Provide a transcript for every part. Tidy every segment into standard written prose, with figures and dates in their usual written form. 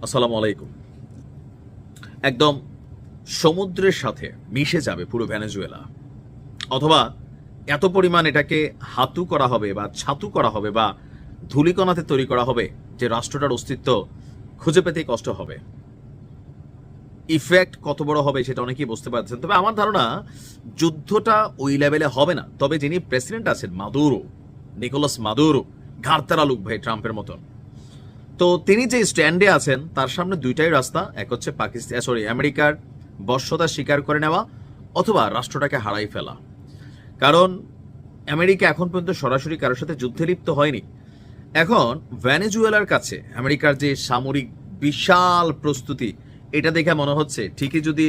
আসসালামু আলাইকুম। একদম সমুদ্রের সাথে মিশে যাবে পুরো ভেনেজুয়েলা, অথবা এত পরিমাণ এটাকে হাতু করা হবে বা ছাতু করা হবে বা ধূলিকণাতে তৈরি করা হবে যে রাষ্ট্রটার অস্তিত্ব খুঁজে পেতেই কষ্ট হবে। ইফেক্ট কত বড় হবে সেটা অনেকেই বুঝতে পারছেন। তবে আমার ধারণা যুদ্ধটা ওই লেভেলে হবে না। তবে যিনি প্রেসিডেন্ট আছেন মাদুরো, নিকোলাস মাদুরো, ঘাড়তারা লোক ভাই ট্রাম্পের মতন, তো তিনি যে স্ট্যান্ডে আছেন তার সামনে দুইটাই রাস্তা। এক হচ্ছে আমেরিকার বশ্যতা স্বীকার করে নেওয়া অথবা রাষ্ট্রটাকে হারাই ফেলা। কারণ আমেরিকা এখন পর্যন্ত সরাসরি কারোর সাথে যুদ্ধে লিপ্ত হয়নি। এখন ভেনেজুয়েলার কাছে আমেরিকার যে সামরিক বিশাল প্রস্তুতি, এটা দেখে মনে হচ্ছে ঠিকই যদি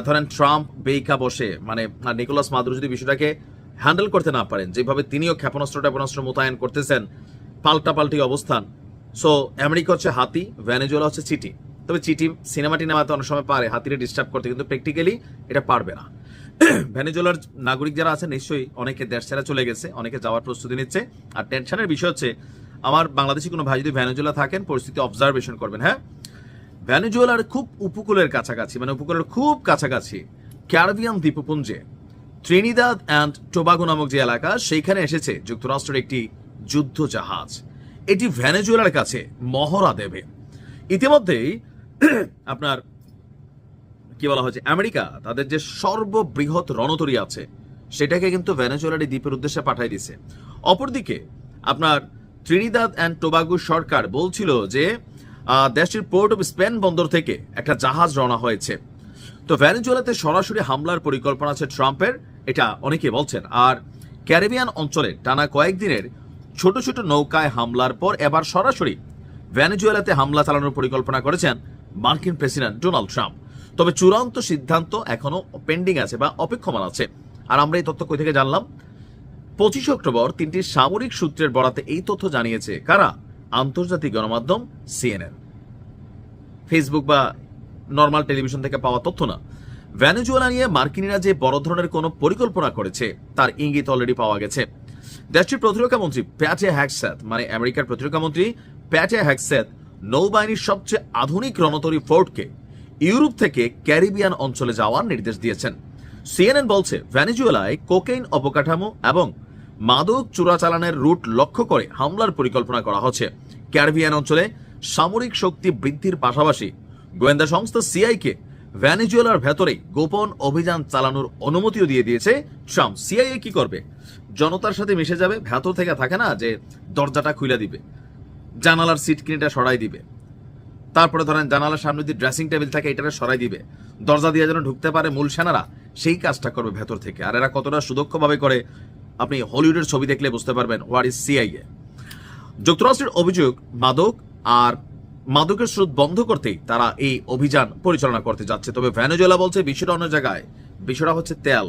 ধরেন ট্রাম্প বেইকা বসে, মানে নিকোলাস মাদুরো যদি বিষয়টাকে হ্যান্ডেল করতে না পারেন, যেভাবে তিনিও ক্ষেপণাস্ত্র মোতায়েন করতেছেন, পাল্টাপাল্টি অবস্থান। সো আমেরিকা হচ্ছে হাতি, ভেনেজুয়েলা হচ্ছে চিটি। তবে চিটি সিনেমা টিনেমাতে অনেক সময় পারে হাতিরে ডিস্টার্ব করতে, কিন্তু প্র্যাকটিক্যালি এটা পারবে না। ভেনেজুয়েলার নাগরিক যারা আছে নিশ্চয়ই অনেকে দেশ ছেড়ে চলে গেছে, অনেকে যাওয়ার প্রস্তুতি নিচ্ছে। আর টেনশনের বিষয় হচ্ছে, আমার বাংলাদেশি কোনো ভাই যদি ভেনেজুয়েলা থাকেন পরিস্থিতি অবজারভেশন করবেন। হ্যাঁ, ভেনেজুয়েলার খুব উপকূলের কাছাকাছি, মানে উপকূলের খুব কাছাকাছি ক্যারিবিয়ান দ্বীপপুঞ্জে ট্রিনিদাদ অ্যান্ড টোবাগো নামক যে এলাকা, সেইখানে এসেছে যুক্তরাষ্ট্রের একটি যুদ্ধ জাহাজ। এটি ভেনেজুয়েলার কাছে মহড়া দেবে। ইতিমধ্যেই আপনার কি বলা হয়েছে, আমেরিকা তাদের যে সর্ববৃহৎ রণতরী আছে সেটাকে কিন্তু ভেনেজুয়েলার এই দ্বীপের উদ্দেশ্যে পাঠিয়ে দিছে। অপরদিকে আপনার ট্রিনিদাদ অ্যান্ড টোবাগো সরকার বলছিল যে দেশটির পোর্ট অফ স্পেন বন্দর থেকে একটা জাহাজ রওনা হয়েছে। তো ভেনেজুয়েলাতে সরাসরি হামলার পরিকল্পনা আছে ট্রাম্পের, এটা অনেকে বলছেন। আর ক্যারিবিয়ান অঞ্চলে টানা কয়েকদিনের ছোট ছোট নৌকায় হামলার পর এবার সরাসরি ভেনেজুয়েলাতে হামলা চালানোর পরিকল্পনা করেছেন মার্কিন প্রেসিডেন্ট ডোনাল্ড ট্রাম্প। তবে চূড়ান্ত সিদ্ধান্ত এখনো পেন্ডিং আছে বা অপেক্ষমান আছে। আর আমরা এই তথ্য কই থেকে জানলাম? 25 অক্টোবর 3টি সামরিক সূত্রের বরাতে এই তথ্য জানিয়েছে কারা? আন্তর্জাতিক গণমাধ্যম সিএনএন, ফেসবুক বা নর্মাল টেলিভিশন থেকে পাওয়া তথ্য না। ভেনেজুয়েলা নিয়ে মার্কিনীরা যে বড় ধরনের কোনো পরিকল্পনা করেছে তার ইঙ্গিত অলরেডি পাওয়া গেছে। দেশটির প্রতিরক্ষা মন্ত্রী প্যাটে হ্যাগসেথ, মানে আমেরিকার প্রতিরক্ষা মন্ত্রী প্যাটে হ্যাগসেথ, নৌবাহিনীর সবচেয়ে আধুনিক রণতরী ফোর্টকে ইউরোপ থেকে ক্যারিবিয়ান অঞ্চলে যাওয়ার নির্দেশ দিয়েছেন। সিএনএন বলছে ভেনেজুয়েলায় কোকেইন অবকাঠামো এবং মাদক চোরাচালানের রুট লক্ষ্য করে হামলার পরিকল্পনা করা হচ্ছে। ক্যারিবিয়ান অঞ্চলে সামরিক শক্তি বৃদ্ধির পাশাপাশি গোয়েন্দা সংস্থা সিআইকে ভেনেজুয়েলার ভেতরে গোপন অভিযান চালানোর অনুমতিও দিয়ে দিয়েছে ট্রাম্প। সিআইএ কি করবে? জনতার সাথে মিশে যাবে, ভেতর থেকে থাকে না যে দরজাটা খুলে দিবে, জানালার সিট কিনেটা সরাই দিবে, তারপরে ধরেন জানালার সামনে যদি ড্রেসিং টেবিল থাকে এটাকে সরাই দিবে, দরজা দিয়ে যেন ঢুকতে পারে মূল সেনারা, সেই কাজটা করবে ভেতর থেকে। আর এরা কতটা সুদক্ষভাবে করে আপনি হলিউডের ছবি দেখলে বুঝতে পারবেন হোয়াট ইজ সিআইএ। যুক্তরাষ্ট্রের অভিযোগ মাদকের স্রোত বন্ধ করতেই তারা এই অভিযান পরিচালনা করতে যাচ্ছে। তবে ভেনেজুয়েলা বলছে বিষয়টা অন্য জায়গায়, বিষয়টা হচ্ছে তেল।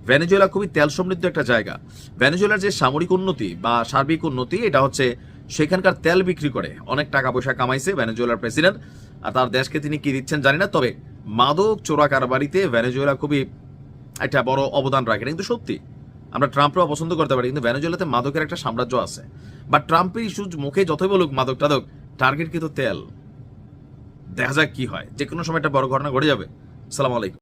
ভেনেজুয়েলা খুবই তেল সমৃদ্ধ একটা জায়গা। ভেনেজুয়েলার যে সামরিক উন্নতি বা সার্বিক উন্নতি, এটা হচ্ছে সেখানকার তেল বিক্রি করে অনেক টাকা পয়সা কামাইছে ভেনেজুয়েলার প্রেসিডেন্ট। আর তার দেশকে তিনি কি দিচ্ছেন জানি না, তবে মাদক চোরা কারবারিতে ভেনেজুয়েলা খুবই একটা বড় অবদান রাখে। কিন্তু সত্যি আমরা ট্রাম্পও পছন্দ করতে পারি, কিন্তু ভেনেজুয়েলাতে মাদকের একটা সাম্রাজ্য আছে। বা ট্রাম্পের ইস্যু মুখে যতই বলুক মাদক টাদক, টার্গেট কিন্তু তেল। দেখা যাক কি হয়, যে কোনো সময় একটা বড় ঘটনা ঘটে যাবে। আসসালামু আলাইকুম।